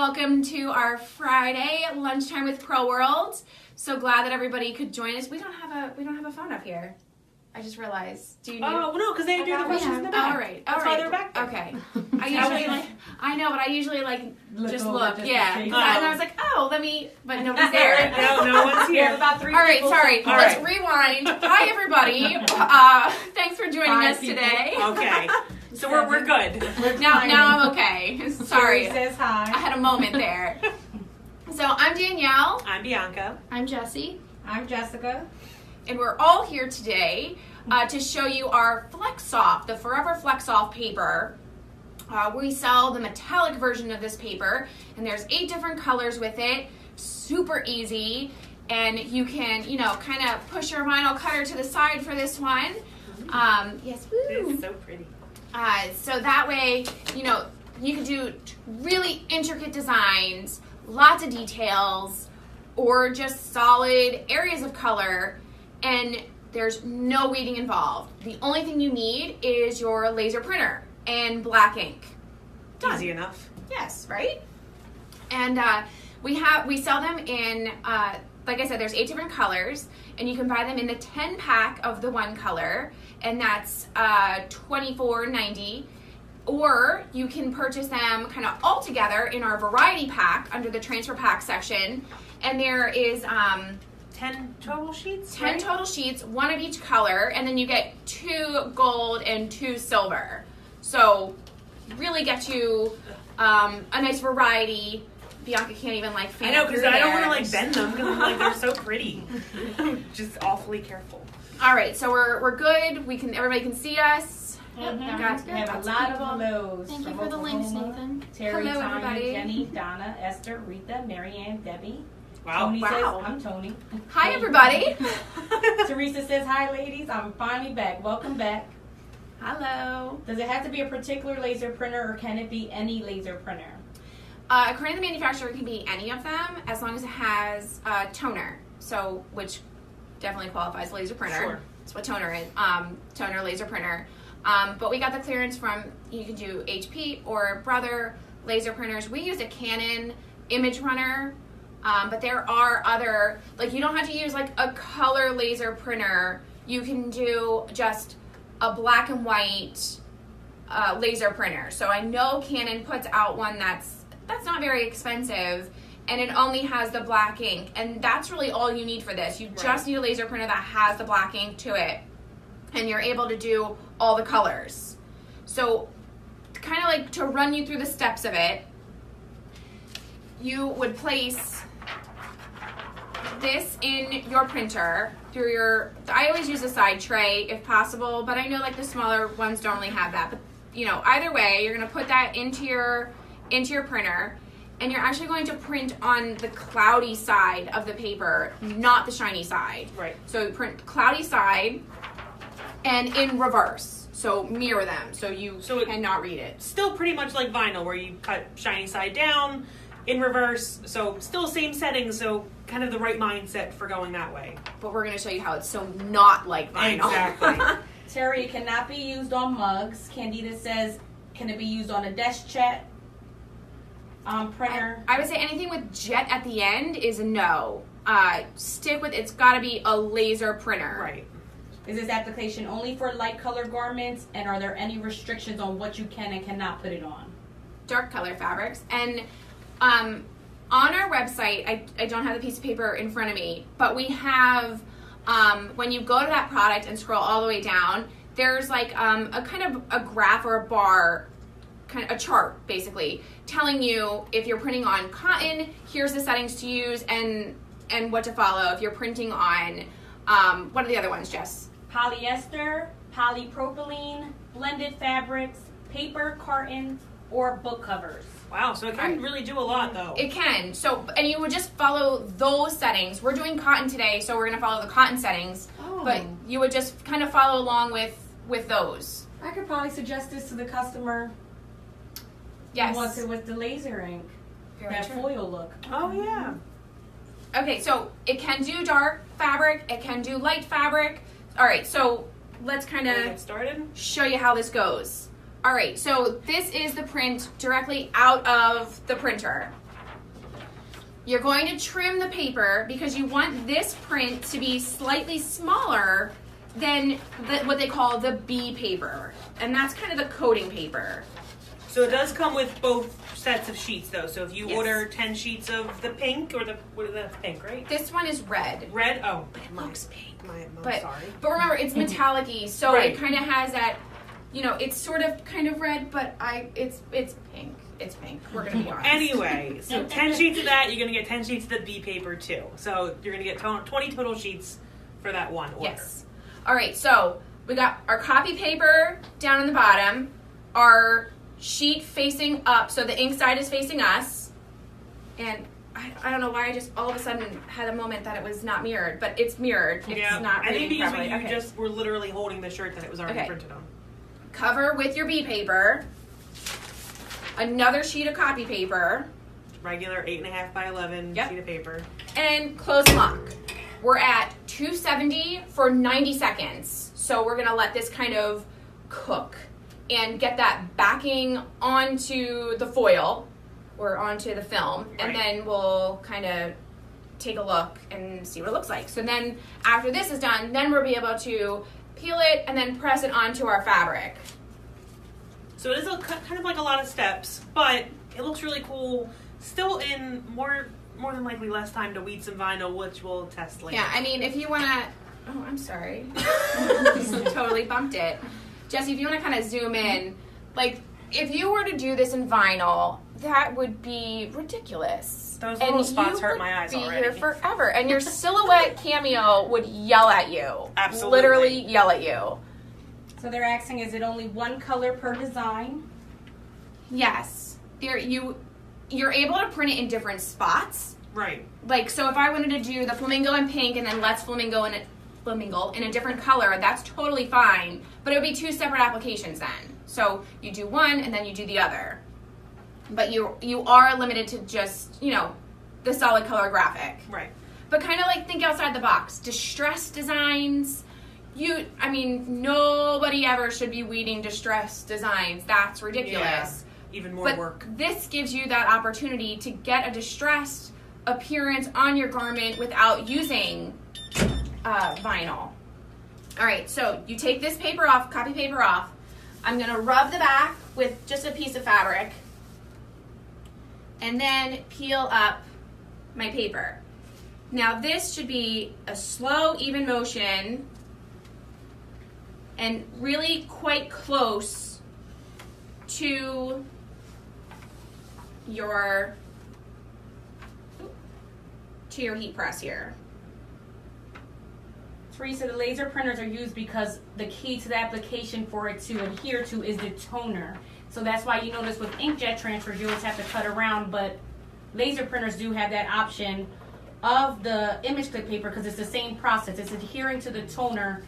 Welcome to our Friday lunchtime with Pro World. So glad that everybody could join us. We don't have a phone up here. I just realized. Do you need? Oh no, because they do the questions in the back. All right. That's why they're back there. Okay. I know, but I usually just look. Yeah. And I was like, oh, let me. But nobody's there. No one's here. About three. All right. people. Sorry. All Let's right. rewind. Hi, everybody. Thanks for joining us today. Okay. So we're good. Now I'm okay. Sorry. Sherry says hi. I had a moment there. So I'm Danielle. I'm Bianca. I'm Jessie. I'm Jessica. And we're all here today to show you our FlexSoft, the Forever FlexSoft paper. We sell the metallic version of this paper, and there's 8 different colors with it. Super easy, and you can, kind of push your vinyl cutter to the side for this one. Yes, woo. It's so pretty. So that way, you can do really intricate designs, lots of details, or just solid areas of color, and there's no weeding involved. The only thing you need is your laser printer and black ink. Done. Easy enough. Yes, right? And we sell them in, like I said, there's 8 different colors, and you can buy them in the 10 pack of the one color, and that's $24.90. Or you can purchase them kind of all together in our variety pack under the transfer pack section, and there is 10 total sheets. 10 total sheets, 1 of each color, and then you get 2 gold and 2 silver. So really get you a nice variety. Bianca can't even fan I know, because through I don't there. want to bend them because they're so pretty. Just awfully careful. All right, so we're good. Everybody can see us. Yep, Got- everyone's We have a lot of hellos. Thank you from for the links, Oklahoma. Nathan. Terry, Hello, Tanya, everybody. Jenny, Donna, Esther, Rita, Marianne, Debbie. Wow. Tony Wow. says, I'm Tony. Hi, everybody. Teresa says, hi, ladies. I'm finally back. Welcome back. Hello. Does it have to be a particular laser printer, or can it be any laser printer? According to the manufacturer, it can be any of them as long as it has toner. So, which definitely qualifies laser printer. Sure. That's what toner is. Toner laser printer. But we got the clearance from, you can do HP or Brother laser printers. We use a Canon image runner, but there are other, you don't have to use a color laser printer. You can do just a black and white laser printer. So I know Canon puts out one that's not very expensive, and it only has the black ink, and that's really all you need for this. You just need a laser printer that has the black ink to it, and you're able to do all the colors. So kind of to run you through the steps of it, you would place this in your printer through I always use a side tray if possible, but I know the smaller ones don't really have that. But either way, you're going to put that into your printer, and you're actually going to print on the cloudy side of the paper, not the shiny side. Right. So you print cloudy side and in reverse. So mirror them so you cannot read it. Still pretty much like vinyl, where you cut shiny side down, in reverse. So still same settings, so kind of the right mindset for going that way. But we're going to show you how it's so not like vinyl. Exactly. Terry, it cannot be used on mugs. Candida says, can it be used on a desk jet printer? I would say anything with jet at the end is a no. Stick with, it's got to be a laser printer. Right. Is this application only for light color garments, and are there any restrictions on what you can and cannot put it on? Dark color fabrics. And on our website, I don't have the piece of paper in front of me, but we have, when you go to that product and scroll all the way down, there's a kind of a graph or a bar, kind of a chart basically, telling you if you're printing on cotton, here's the settings to use and what to follow. If you're printing on, what are the other ones, Jess? Polyester, polypropylene, blended fabrics, paper, carton, or book covers. Wow, so it can really do a lot, though. It can. So, and you would just follow those settings. We're doing cotton today, so we're going to follow the cotton settings. Oh. But you would just kind of follow along with those. I could probably suggest this to the customer Yes. who wants it with the laser ink. Very That true. foil look. Oh, yeah. Okay, so it can do dark fabric. It can do light fabric. All right, so let's kind Wanna of get started? show you how this goes. All right, so this is the print directly out of the printer. You're going to trim the paper because you want this print to be slightly smaller than what they call the B paper. And that's kind of the coating paper. So it does come with both sets of sheets, though. So if you Yes. order 10 sheets of the pink, or that's pink, right? This one is red. Red? Oh. But it looks pink. I'm But, sorry. but remember, it's metallic-y, so Right. it kind of has that, you know, it's sort of kind of red, but it's pink. It's pink. We're going to be honest. Anyway, so 10 sheets of that, you're going to get 10 sheets of the B paper, too. So you're going to get 20 total sheets for that one order. Yes. All right, so we got our copy paper down in the bottom, our sheet facing up, so the ink side is facing us, and I don't know why I just all of a sudden had a moment that it was not mirrored, but it's mirrored. It's not I think reading because properly. you Okay. just were literally holding the shirt that it was already Okay. printed on. Cover with your B paper, another sheet of copy paper, Regular 8.5 by 11 Yep. sheet of paper. and close and lock. We're at 270 for 90 seconds. So we're gonna let this kind of cook and get that backing onto the foil or onto the film. And Right. then we'll kind of take a look and see what it looks like. So then after this is done, then we'll be able to peel it and then press it onto our fabric. So it is kind of like a lot of steps, but it looks really cool. Still in more than likely less time to weed some vinyl, which we'll test later. Yeah, I mean, if you want to... Oh, I'm sorry. Totally bumped it. Jesse, if you want to kind of zoom in, like, if you were to do this in vinyl, that would be ridiculous. Those little spots you hurt would my eyes be already. here forever. And your silhouette cameo would yell at you. Absolutely. Literally yell at you. So they're asking, is it only one color per design? Yes. You're able to print it in different spots. Right. Like, so if I wanted to do the flamingo in pink and then let's flamingo in a different color, that's totally fine. But it would be two separate applications then. So you do one and then you do the other. But you are limited to just, you know, the solid color graphic. Right. But kind of like think outside the box. Distress designs. Nobody ever should be weeding distress designs. That's ridiculous. Yeah. Even more But work. this gives you that opportunity to get a distressed appearance on your garment without using vinyl. All right, so you take this paper off, copy paper off. I'm going to rub the back with just a piece of fabric and then peel up my paper. Now this should be a slow, even motion and really quite close to your heat press here. Teresa, the laser printers are used because the key to the application for it to adhere to is the toner. So that's why you notice with inkjet transfers you always have to cut around, but laser printers do have that option of the image clip paper because it's the same process. It's adhering to the toner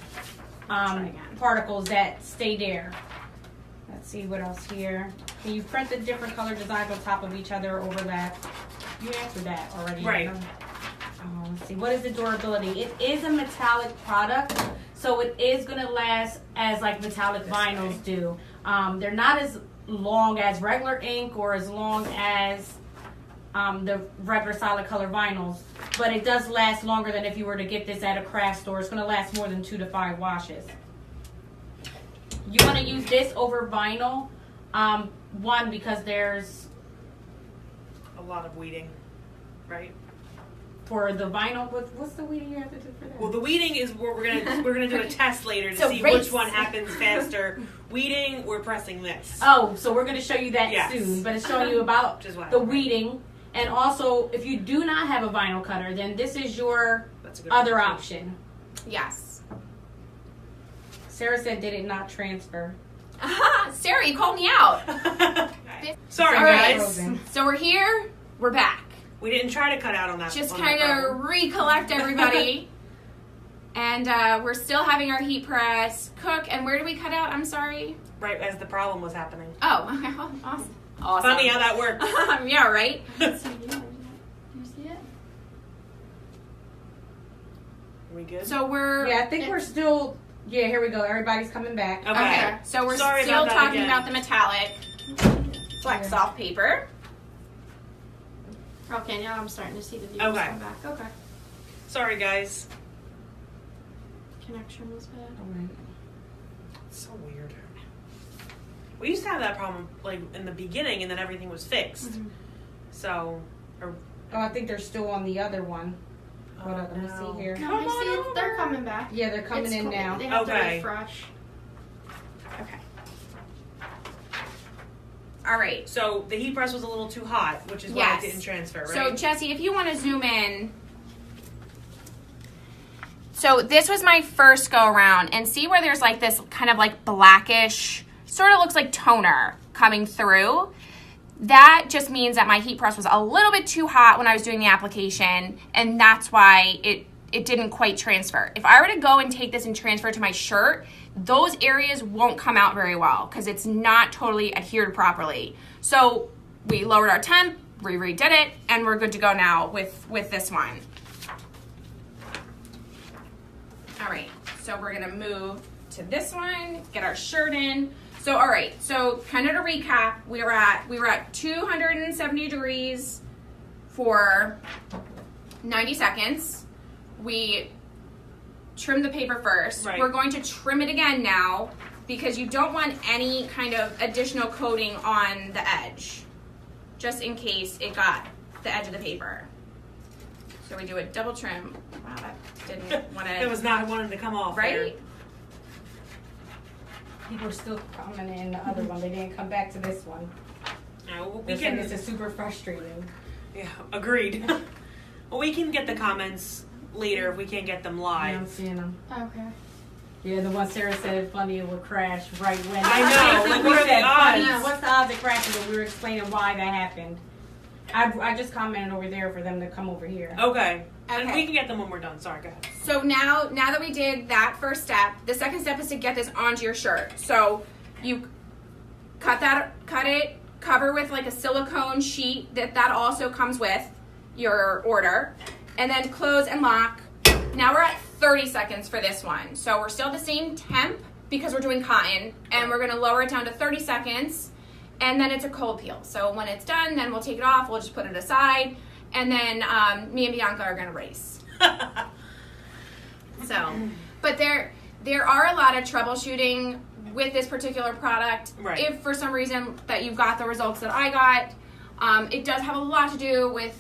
particles that stay there. Let's see what else here. Can you print the different color designs on top of each other, overlap? You answered that already. Right. Let's see. What is the durability? It is a metallic product, so it is going to last as like metallic vinyls do. They're not as long as regular ink or as long as the regular solid color vinyls, but it does last longer than if you were to get this at a craft store. It's going to last more than 2 to 5 washes. You want to use this over vinyl, one, because there's A lot of weeding, right? for the vinyl. What's the weeding you have to do for that? Well, the weeding is what we're gonna do a test later to So see race. which one happens faster. Weeding, we're pressing this. Oh, so we're going to show you that Yes. soon, but it's showing you about Which is why the I'm weeding, and also if you do not have a vinyl cutter, then this is your That's a good other one. option. Yes. Sarah said, did it not transfer? Sarah, you called me out. Sorry, All right. guys. So we're here. We're back. We didn't try to cut out on that. Just on kind that of problem. recollect everybody. And we're still having our heat press cook. And where do we cut out? I'm sorry. Right as the problem was happening. Oh, okay. Awesome. Awesome. Funny how that works. Yeah, right? We good? So we're... Yeah, I think we're still. Yeah, here we go. Everybody's coming back. Okay. Okay, so we're Sorry still about that talking again. about the metallic flex off paper. Okay, now I'm starting to see the views Okay. come back. Okay. Sorry, guys. Connection was bad. It's so weird. We used to have that problem like in the beginning, and then everything was fixed. Mhm. So, or, Oh, I think they're still on the other one. Hold on, let me no. see here. No, Come I see on it. They're over. coming back. Yeah, they're coming It's in cool. now. They have to Okay. refresh. Okay. All right. So the heat press was a little too hot, which is why Yes. it didn't transfer, So right? Jesse, if you want to zoom in. So this was my first go around, and see where there's like this kind of like blackish, sort of looks like toner coming through. That just means that my heat press was a little bit too hot when I was doing the application, and that's why it didn't quite transfer. If I were to go and take this and transfer it to my shirt, those areas won't come out very well because it's not totally adhered properly. So we lowered our temp, we redid it, and we're good to go now with this one. All right, so we're gonna move to this one, get our shirt in. So all right, so kind of to recap, we were at 270 degrees for 90 seconds. We trimmed the paper first. Right. We're going to trim it again now because you don't want any kind of additional coating on the edge, just in case it got the edge of the paper. So we do a double trim. Wow, that didn't want to. It was not wanting to come off, right. there. People are still coming in the other one. They didn't come back to this one. No, we They're saying can. this is super frustrating. Yeah, agreed. Well, we can get the comments later if we can't get them Yeah, live. I'm seeing them. Okay. Yeah, the one Sarah said funny it would crash right when. I know, like, we what are the said funny. odds? What's the odds of crashing? But we were explaining why that happened. I just commented over there for them to come over here. Okay. And Okay. we can get them when we're done. Sorry, go ahead. So now that we did that first step, the second step is to get this onto your shirt. So you cut it, cover with like a silicone sheet that also comes with your order, and then close and lock. Now we're at 30 seconds for this one. So we're still the same temp because we're doing cotton, and we're gonna lower it down to 30 seconds, and then it's a cold peel. So when it's done, then we'll take it off, we'll just put it aside, and then me and Bianca are gonna race. So, but there are a lot of troubleshooting with this particular product. Right. If for some reason that you got the results that I got, it does have a lot to do with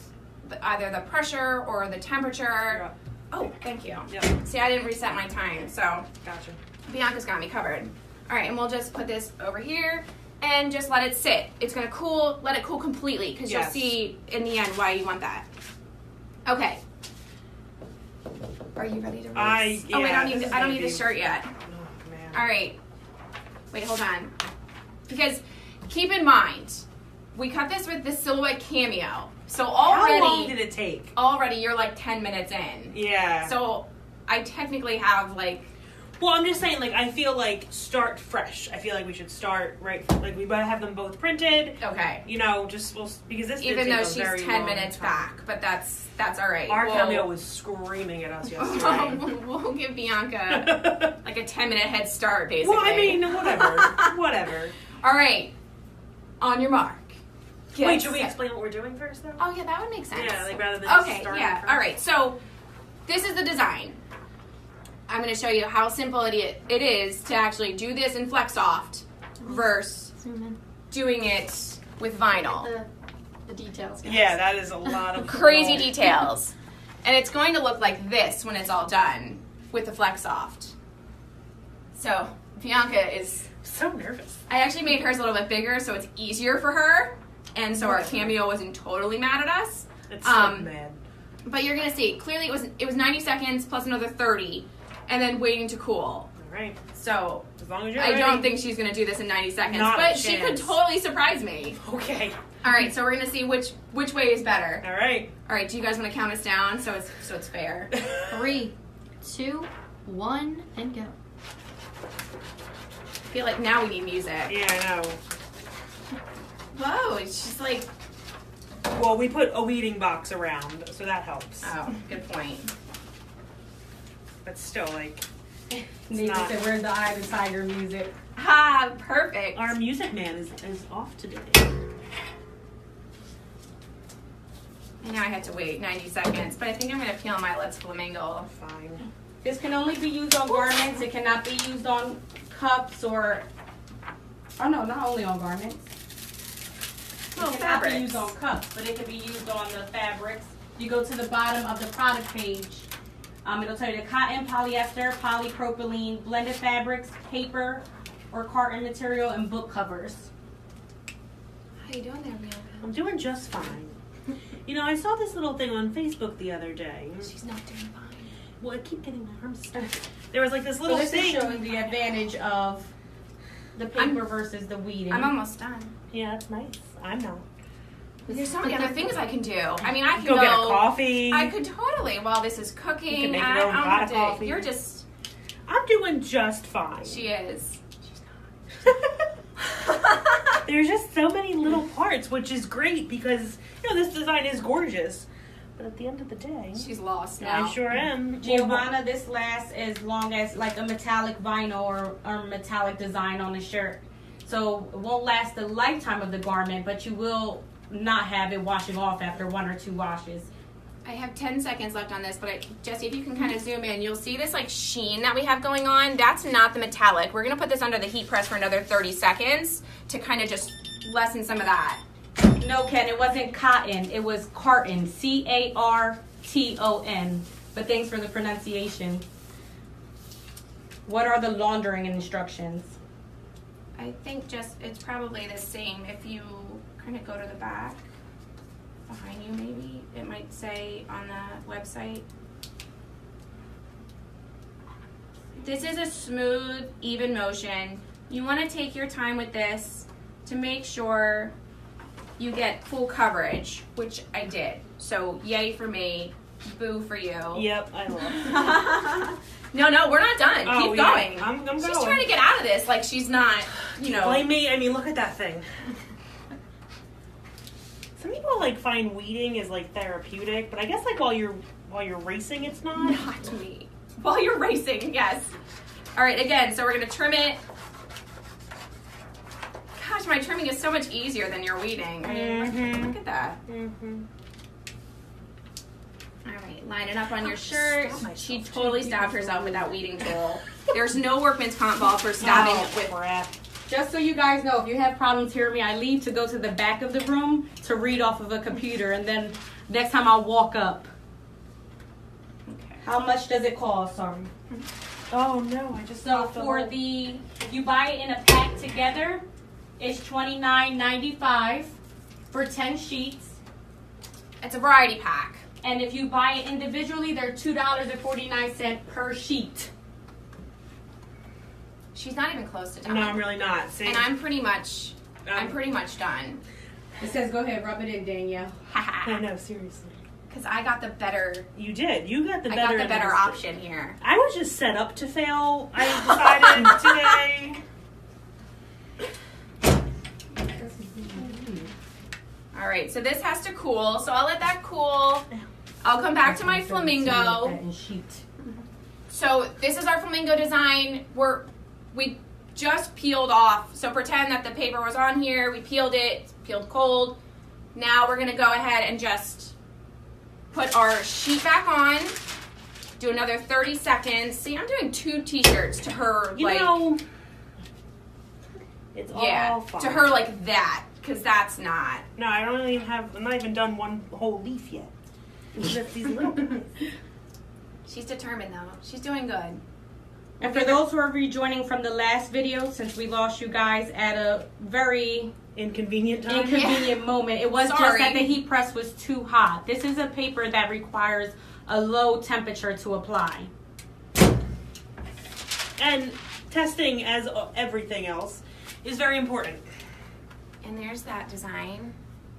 either the pressure or the temperature. Yeah. Oh, thank you. Yep. See, I didn't reset my time, so Gotcha. Bianca's got me covered. All right, and we'll just put this over here and just let it sit. It's gonna cool, let it cool completely, because Yes. you'll see in the end why you want that. Okay. Are you ready to race? Oh wait, yeah, I this is don't gonna need be- the shirt yet. Oh, man. All right. Wait, hold on. Because keep in mind, we cut this with the Silhouette Cameo. So How long did already, it take? you're like 10 minutes in. Yeah. So I technically have like, Well, I'm just saying, like, I feel like start fresh. I feel like we should start right. Like, we better have them both printed. okay. You know, just because this did Even take though a she's very 10 long minutes time. back, but that's all right. Our We'll- cameo was screaming at us yesterday. we'll give Bianca like a 10-minute head start, basically. Well, I mean, whatever, whatever. All right, on your mark. Get Wait, should we set. explain what we're doing first, though? Oh yeah, that would make sense. Yeah, like rather than just Okay, starting yeah. first. All right, so this is the design. I'm going to show you how simple it is to actually do this in FlexSoft versus Zoom in. doing it with vinyl. The details, guys. Yeah, that is a lot of Crazy cool- details. And it's going to look like this when it's all done with the FlexSoft. So Bianca is, So nervous. I actually made hers a little bit bigger so it's easier for her. And so our cameo wasn't totally mad at us. It's so mad. But you're gonna see, clearly it was 90 seconds plus another 30 and then waiting to cool. All right. So As long as you're I ready. don't think she's gonna do this in 90 seconds, Not a but she could chance. totally surprise me. Okay. All right, so we're gonna see which way is better. All right. All right, do you guys want to count us down so it's fair? 3, 2, 1, and go. I feel like now we need music. Yeah, I know. Whoa, it's just like, Well, we put a weeding box around, so that helps. oh, good point. But still, like, Nathan not- said, "Where's the Eye of the Tiger music?" Ha, perfect. our music man is off today. I know I had to wait 90 seconds, but I think I'm going to peel my Let's Flamingo. Fine. This can only be used on garments. It cannot be used on cups or, oh no, not only on garments. Oh, It cannot be fabrics. used on cups, but it can be used on the fabrics. You go to the bottom of the product page. It'll tell you the cotton, polyester, polypropylene, blended fabrics, paper or carton material, and book covers. How you doing there, Bianca? I'm doing just fine. You know, I saw this little thing on Facebook the other day. She's not doing fine. Well, I keep getting my arms stuck. There was like this So little this is thing. showing the advantage of the paper versus the weeding. I'm almost done. Yeah, that's nice. I'm not. There's so many other things I can do. I mean, I can Go get a coffee. I could totally while this is cooking. You can make and your own I don't pot have of to. coffee. You're just. I'm doing just fine. She is. There's just so many little parts, which is great because, you know, this design is gorgeous. But at the end of the day, She's lost now. I sure am. Giovanna, this lasts as long as like a metallic vinyl or metallic design on a shirt. So it won't last the lifetime of the garment, but you will not have it washing off after 1 or 2 washes. I have 10 seconds left on this, but Jesse, if you can kind of zoom in, you'll see this like sheen that we have going on. That's not the metallic. We're going to put this under the heat press for another 30 seconds to kind of just lessen some of that. No, Ken, it wasn't cotton. It was carton. C-A-R-T-O-N. But thanks for the pronunciation. What are the laundering instructions? I think just it's probably the same. If you kind of go to the back behind you, maybe it might say on the website. This is a smooth, even motion. You want to take your time with this to make sure you get full coverage, which I did. So yay for me, boo for you. Yep, I love. No, we're not done. Oh, Keep yeah. going. I'm She's going. trying to get out of this like she's not, you know. Blame me. I mean, look at that thing. Some people like find weeding is like therapeutic, but I guess like while you're racing, it's not. Not me. While you're racing, yes. All right, again, so we're going to trim it. Gosh, my trimming is so much easier than your weeding. I mean, look at that. Mm-hmm. All right, line it up on your shirt. Stab myself. She totally stabbed herself with that weeding tool. There's no workman's comp ball for stabbing with. crap. Just so you guys know, if you have problems hearing me, I leave to go to the back of the room to read off of a computer, and then next time I'll walk up. Okay. How much does it cost? Sorry. Oh no, I just So knocked for whole- the, if you buy it in a pack together, it's $29.95 for 10 sheets. It's a variety pack. And if you buy it individually, they're $2.49 per sheet. She's not even close to done. No, I'm really not. See? And I'm pretty much done. It says, go ahead, rub it in, Danielle. I know, seriously. Because I got the better. You did. You got the I better. got the better end of the option here. stick. I was just set up to fail. I decided today. All right, so this has to cool. So I'll let that cool. I'll come back to my flamingo. So this is our flamingo design. We just peeled off. So pretend that the paper was on here. We peeled it. It's peeled cold. Now we're gonna go ahead and just put our sheet back on. Do another 30 seconds. See, I'm doing 2 t-shirts to her. You like, know, it's yeah, all fine. to her like that, because that's not. No, I don't even have. I'm not even done one whole leaf yet. Just these little guys. She's determined though. She's doing good. And for those who are rejoining from the last video, since we lost you guys at a very Inconvenient time. inconvenient moment, it was just Sorry. that the heat press was too hot. This is a paper that requires a low temperature to apply. And testing, as everything else, is very important. And there's that design.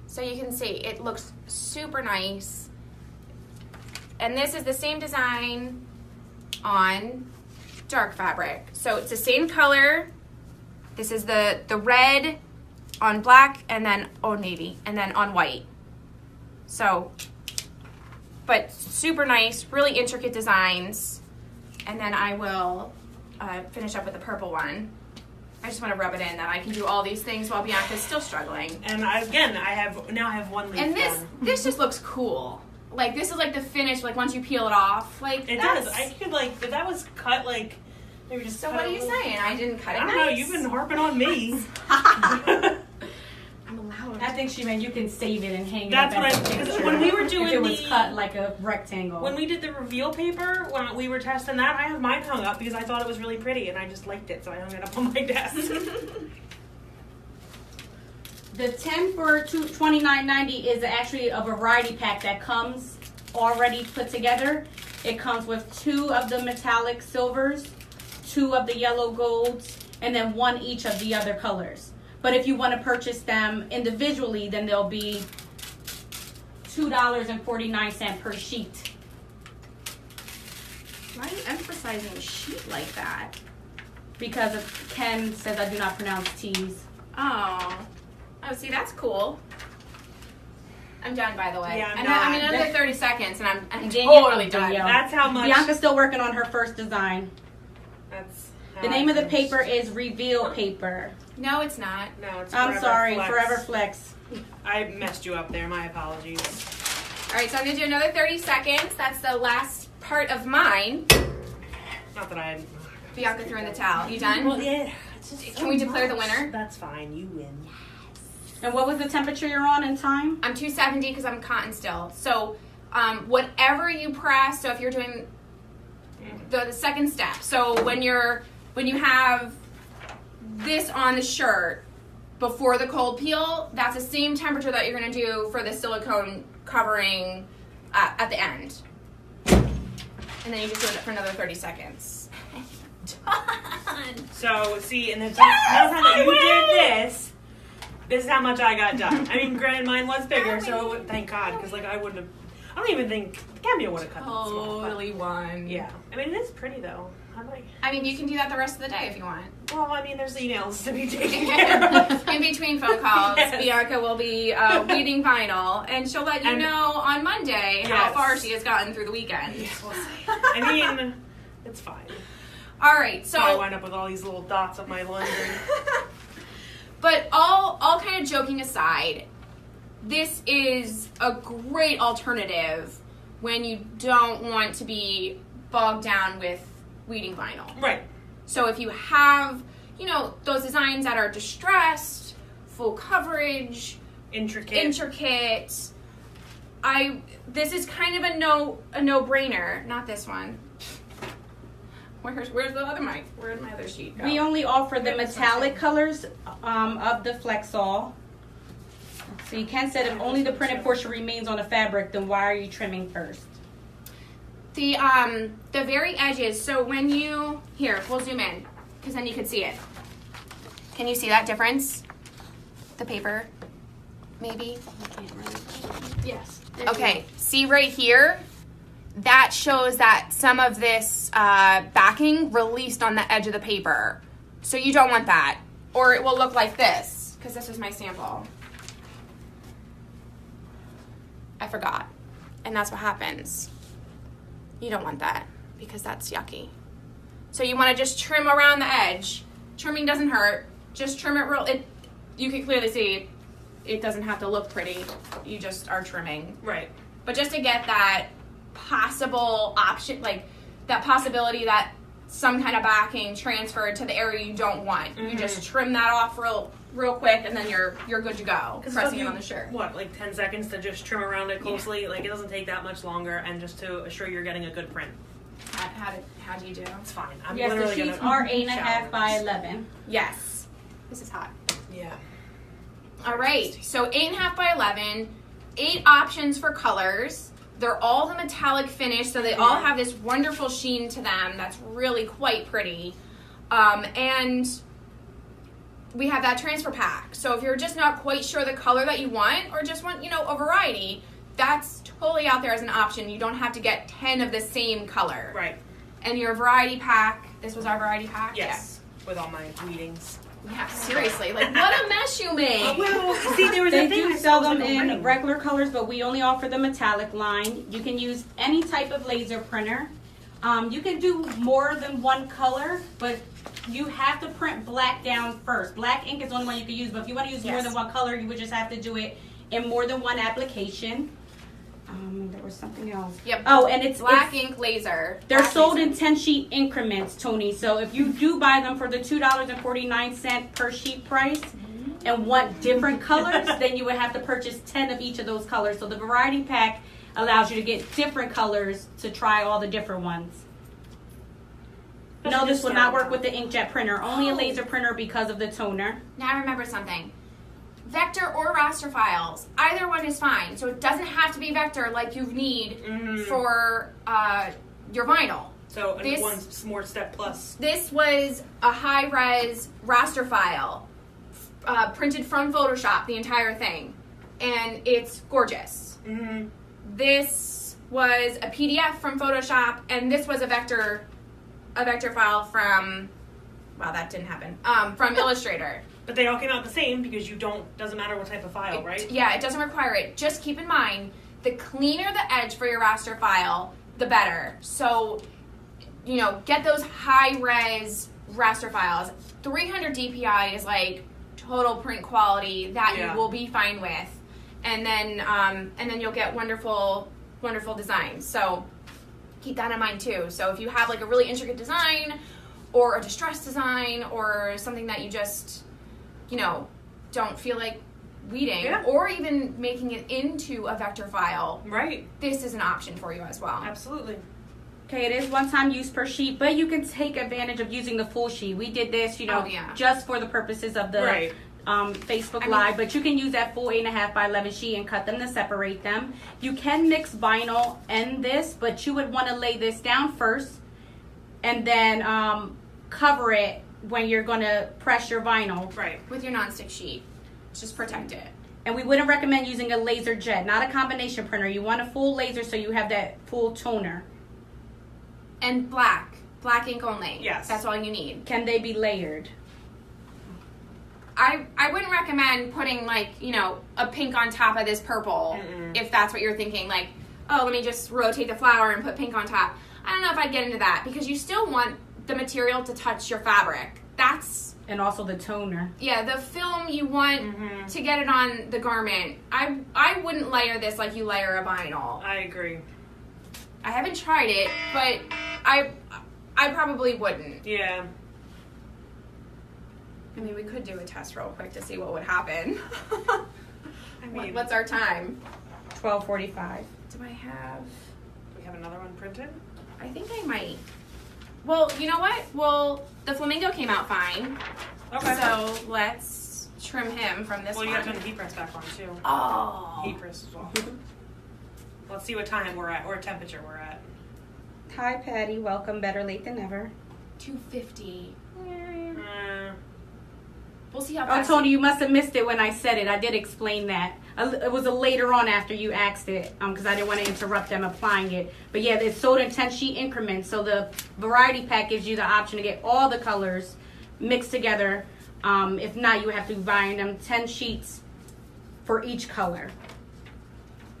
So you can see it looks super nice. And this is the same design on dark fabric. So it's the same color. This is the red on black and then on navy and then on white. So, but super nice, really intricate designs. And then I will finish up with the purple one. I just want to rub it in that I can do all these things while Bianca's still struggling. And I have one leaf And done. this just looks cool. Like, this is like the finish, like once you peel it off. Like, It does. I could like, if that was cut like, maybe just So cut what it are a you little- saying? I didn't cut it I don't know, nice? you've been harping on me. I'm allowed. I think she meant you can save it and hang it That's up what as a I, because picture. when we were doing if it was the, cut like a rectangle. when we did the reveal paper, when we were testing that, I have mine hung up because I thought it was really pretty and I just liked it, so I hung it up on my desk. The 10 for $29.90 is actually a variety pack that comes already put together. It comes with 2 of the metallic silvers, 2 of the yellow golds, and then 1 each of the other colors. But if you want to purchase them individually, then they'll be $2.49 per sheet. Why are you emphasizing sheet like that? Because Ken says I do not pronounce T's. Oh, see, that's cool. I'm done, by the way. Yeah, I'm and not. I mean, another 30 seconds, and I'm Dang totally it, done. Danielle. That's how much. Bianca's still working on her first design. That's The how name I of the finished. paper is Reveal Paper. No, it's not. No, it's I'm sorry, Flex. Forever Flex. I messed you up there. My apologies. All right, so I'm gonna do another 30 seconds. That's the last part of mine. Not that I. Bianca threw in the towel. You done? Well, yeah. It's just Can we declare the winner? That's fine. You win. And what was the temperature you're on in time? I'm 270 because I'm cotton still. So whatever you press, so if you're doing the second step, so when you have this on the shirt before the cold peel, that's the same temperature that you're going to do for the silicone covering at the end. And then you just do it for another 30 seconds. Done. So see, and the Yes, time that I you win! did this is how much I got done. I mean, granted, mine was bigger, so thank God, because like I wouldn't have. I don't even think the cameo would have cut that small. but- Totally won. Yeah, I mean it is pretty though. I'm like, I mean, you can do that the rest of the day if you want. well, I mean, there's emails to be taken care of. In between phone calls, Yes. Bianca will be weeding vinyl, and she'll let you And- know on Monday how Yes. far she has gotten through the weekend. I mean, it's fine. All right, So I so, wind up with all these little dots of my laundry. but all kind of joking aside, this is a great alternative when you don't want to be bogged down with weeding vinyl. Right. So if you have, those designs that are distressed, full coverage, intricate. This is kind of a no-brainer. Not this one. Where's the other mic? Where'd my other sheet go? We only offer the Where's this metallic one? colors of the Flexol. So you can said if only the printed portion remains on the fabric, then why are you trimming first? The very edges. So when we'll zoom in because then you can see it. Can you see that difference? The paper, maybe. Yes. Okay, see right here? That shows that some of this backing released on the edge of the paper. So you don't want that. Or it will look like this, because this is my sample. I forgot. And that's what happens. You don't want that, because that's yucky. So you want to just trim around the edge. Trimming doesn't hurt. Just trim it you can clearly see it doesn't have to look pretty. You just are trimming. Right. But just to get that possible option, like that possibility that some kind of backing transferred to the area you don't want. You just trim that off real quick, and then you're good to go. Pressing it on the shirt. What, like 10 seconds to just trim around it closely? Yeah. Like it doesn't take that much longer, and just to assure you're getting a good print. How do you do? It's fine. I'm Yes, the literally sheets gonna are 8.5 by 11. Yes. This is hot. Yeah. All right. So 8.5 by 11. 8 options for colors. They're all the metallic finish, so they all have this wonderful sheen to them that's really quite pretty. And we have that transfer pack. So if you're just not quite sure the color that you want, or just want, a variety, that's totally out there as an option. You don't have to get 10 of the same color. Right. And your variety pack, this was our variety pack? Yes. With all my weedings. Yeah, seriously. Like, what a mess you made. Well, see, there was They a thing do I sell saw was them like a in ring. regular colors, but we only offer the metallic line. You can use any type of laser printer. You can do more than one color, but you have to print black down first. Black ink is the only one you can use, but if you want to use more Yes. than one color, you would just have to do it in more than one application. There was something else. Yep. Oh, and it's black ink laser. They're Black sold laser. in 10 sheet increments, Tony. So if you do buy them for the $2.49 per sheet price and want different colors, then you would have to purchase 10 of each of those colors. So the variety pack allows you to get different colors to try all the different ones. No, this will not work with the inkjet printer. Only a laser printer because of the toner. Now I remember something. Vector or raster files, either one is fine. So it doesn't have to be vector like you need for your vinyl. So This- one more step plus. This was a high-res raster file, printed from Photoshop, the entire thing, and it's gorgeous. Mm-hmm. This was a PDF from Photoshop, and this was a vector file from, wow, that didn't happen, from Illustrator. But they all came out the same because doesn't matter what type of file, right? Yeah, it doesn't require it. Just keep in mind, the cleaner the edge for your raster file, the better. So, get those high-res raster files. 300 DPI is like total print quality that Yeah. you will be fine with. And then you'll get wonderful, wonderful designs. So keep that in mind too. So if you have like a really intricate design or a distressed design or something that you just, don't feel like weeding Yeah. or even making it into a vector file, Right. this is an option for you as well. Absolutely. Okay, it is one-time use per sheet, but you can take advantage of using the full sheet. We did this, Oh, yeah. just for the purposes of the Right. Facebook I mean- Live, but you can use that full 8.5 by 11 sheet and cut them to separate them. You can mix vinyl and this, but you would want to lay this down first and then cover it when you're going to press your vinyl. Right. With your nonstick sheet, just protect it. And we wouldn't recommend using a laser jet, not a combination printer. You want a full laser so you have that full toner. And black ink only. Yes. That's all you need. Can they be layered? I wouldn't recommend putting a pink on top of this purple if that's what you're thinking. Like, oh, let me just rotate the flower and put pink on top. I don't know if I'd get into that because you still want the material to touch your fabric. That's, And also the toner. yeah, the film you want to get it on the garment. I wouldn't layer this like you layer a vinyl. I agree. I haven't tried it, but I probably wouldn't. Yeah. I mean, we could do a test real quick to see what would happen. I mean, What's our time? 12:45. Do I have... do we have another one printed? I think I might. Well, you know what? Well, the flamingo came out fine. Okay. So let's trim him from this Well, you one. have to turn the heat press back on too. Oh. Heat press as well. Let's see what time we're at or temperature we're at. Hi, Patty. Welcome. Better late than never. 250. Uh, We'll see how Oh, fast. Tony, you must have missed it when I said it. I did explain that. It was a later on after you asked it, because I didn't want to interrupt them applying it. But yeah, it's sold in 10 sheet increments. So the variety pack gives you the option to get all the colors mixed together. If not, you would have to buy them 10 sheets for each color.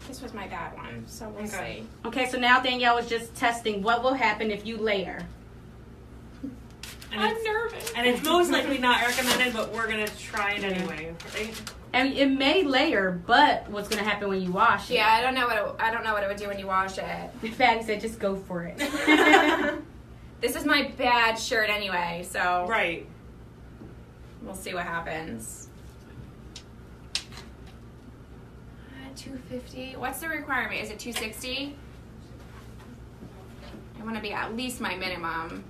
This was my bad one, so we'll Okay. see. Okay, so now Danielle is just testing what will happen if you layer. and I'm it's, nervous. and it's most likely not recommended, but we're gonna try it anyway. Right? And it may layer, but what's going to happen when you wash it? Yeah, I don't know what it would do when you wash it. Patty said just go for it. This is my bad shirt anyway, so Right. we'll see what happens. 250. What's the requirement? Is it 260? I want to be at least my minimum.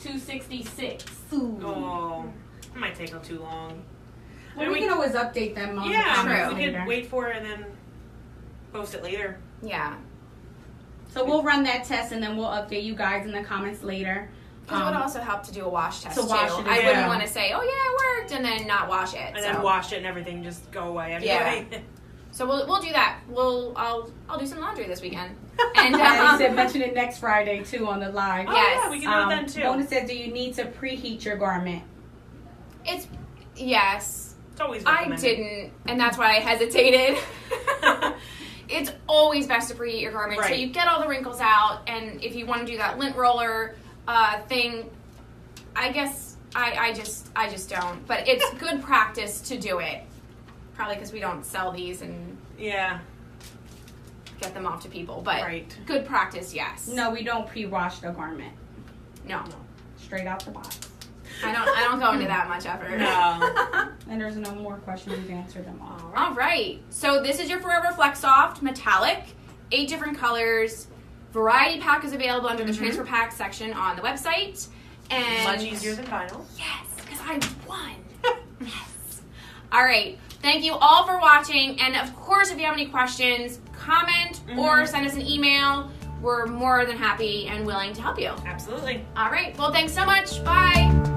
266. Oh, it might take too long. Well, we can always update them on the Yeah, comments we later. could wait for it and then post it later. Yeah. So we'll run that test and then we'll update you guys in the comments later. Because it would also help to do a wash test to wash too. it, I yeah. wouldn't want to say, "Oh yeah, it worked," and then not wash it. And then wash it and everything just go away anyway. So we'll do that. I'll do some laundry this weekend. And Patty said mention it next Friday too on the live. Oh, Yes. yeah, we can do it then too. Mona said, do you need to preheat your garment? it's yes. It's always I recommended. didn't, and that's why I hesitated. It's always best to preheat your garment so Right. you get all the wrinkles out. And if you want to do that lint roller thing, I guess I just don't. But it's good practice to do it. Probably because we don't sell these and Yeah. get them off to people. But Right. good practice, yes. No, we don't pre-wash the garment. No. Straight out the box. I don't go into that much effort. No. And there's no more questions. We've answered them all. All right. So this is your Forever Flex Soft metallic, 8 different colors. Variety pack is available under the transfer pack section on the website. And Much easier than vinyl. yes, because I won. Yes. All right. Thank you all for watching. And of course, if you have any questions, comment or send us an email. We're more than happy and willing to help you. Absolutely. All right. Well, thanks so much. Bye.